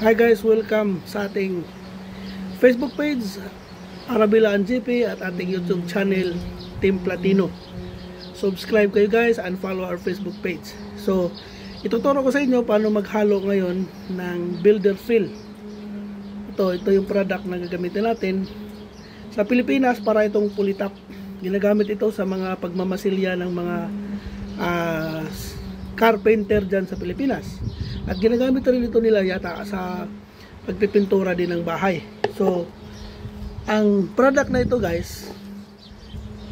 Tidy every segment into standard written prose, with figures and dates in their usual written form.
Hi guys, welcome sa ating Facebook page Arabila NGP at ating YouTube channel Team Platino. Subscribe kayo guys and follow our Facebook page. So, ituturo ko sa inyo paano maghalo ngayon ng builder fill. Ito yung product na gagamitin natin sa Pilipinas para itong pulitap. Ginagamit ito sa mga pagmamasilya ng mga carpenter dyan sa Pilipinas. At ginagamit rin ito nila yata sa pagpipintura din ng bahay. So, ang product na ito guys,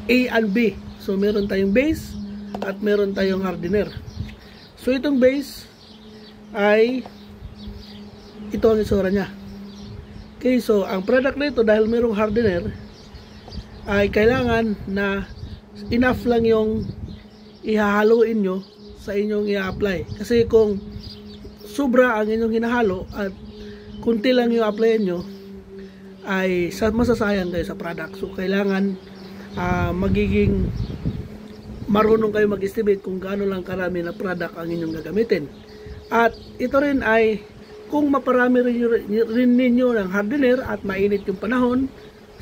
A and B. So, meron tayong base at meron tayong hardener. So, itong base ay ito ang isura niya. Okay, so ang product na ito dahil merong hardener ay kailangan na enough lang yung ihahaluin nyo sa inyong i-apply. Kasi kung sobra ang inyong hinahalo at kunti lang yung applyan nyo, ay masasayang kayo sa product. So kailangan magiging marunong kayo mag-estimate kung gaano lang karami na product ang inyong gagamitin. At ito rin ay kung maparami rin ninyo ng hardener at mainit yung panahon,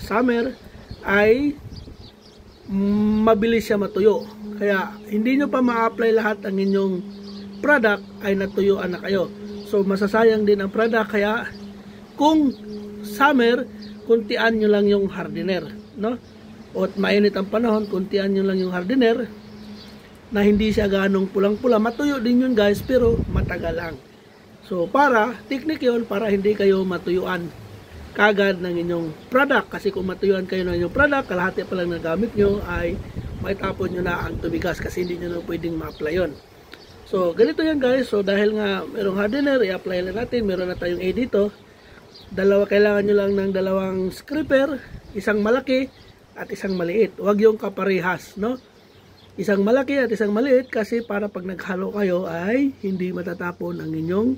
summer, ay mabilis siya matuyo. Kaya hindi nyo pa ma-apply lahat ang inyong product ay natuyuan na kayo. So masasayang din ang product. Kaya kung summer, kuntian nyo lang yung hardener, no? O mainit ang panahon, kuntian nyo lang yung hardener na hindi siya ganong pulang-pula. Matuyo din yun guys, pero matagal lang. So para, technique yun para hindi kayo matuyuan kagad ng inyong product. Kasi kung matuyuan kayo ng inyong product, kalahati pa lang nagamit nyo ay maitapon nyo na ang tubigas kasi hindi nyo na pwedeng ma-apply yun. So ganito yan guys. So dahil nga merong hardener, i-apply lang natin. Meron na tayong A dito. Kailangan nyo lang ng dalawang scraper, isang malaki at isang maliit. Huwag yung kaparehas, no? Isang malaki at isang maliit kasi para pag naghalo kayo ay hindi matatapon ang inyong,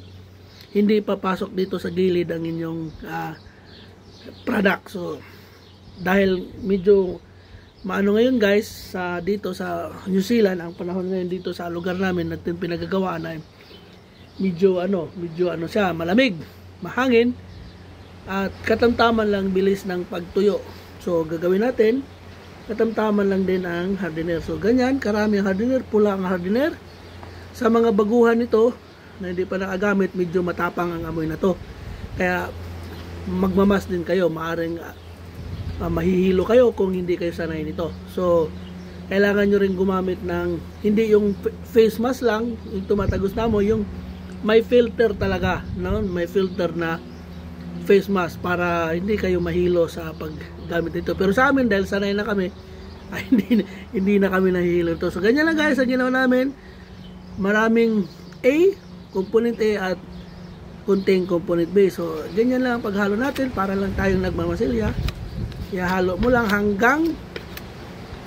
hindi papasok dito sa gilid ang inyong product. So dahil medyo maano ngayon guys dito sa New Zealand, ang panahon ngayon dito sa lugar namin natin pinagagawaan ay medyo siya, malamig, mahangin at katamtaman lang bilis ng pagtuyo. So gagawin natin, katamtaman lang din ang hardener. So ganyan, karami ang hardener, pula ang hardener. Sa mga baguhan nito na hindi pa nakagamit, medyo matapang ang amoy na to. Kaya magmamas din kayo, maaring mahihilo kayo kung hindi kayo sanay nito. So kailangan nyo rin gumamit ng hindi yung face mask lang, yung tumatagos na mo, yung may filter talaga, no? May filter na face mask para hindi kayo mahilo sa paggamit nito. Pero sa amin dahil sanay na kami, ay hindi na kami nahihilo ito. So ganyan lang guys ang ginawa namin. Maraming A, component A at kunting component B. So ganyan lang ang paghalo natin para lang tayong nagmamasilya. Ihalo mo lang hanggang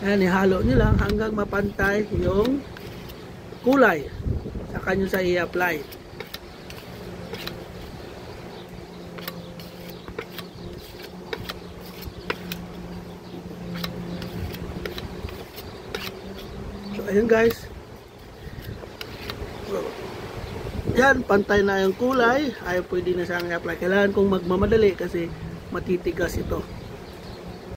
ihalo nyo lang hanggang mapantay yung kulay. Saka nyo sa i-apply. So ayun guys. So, yan, pantay na yung kulay. Ay pwede na siyang i-apply. Kailangan kong magmamadali kasi matitigas ito.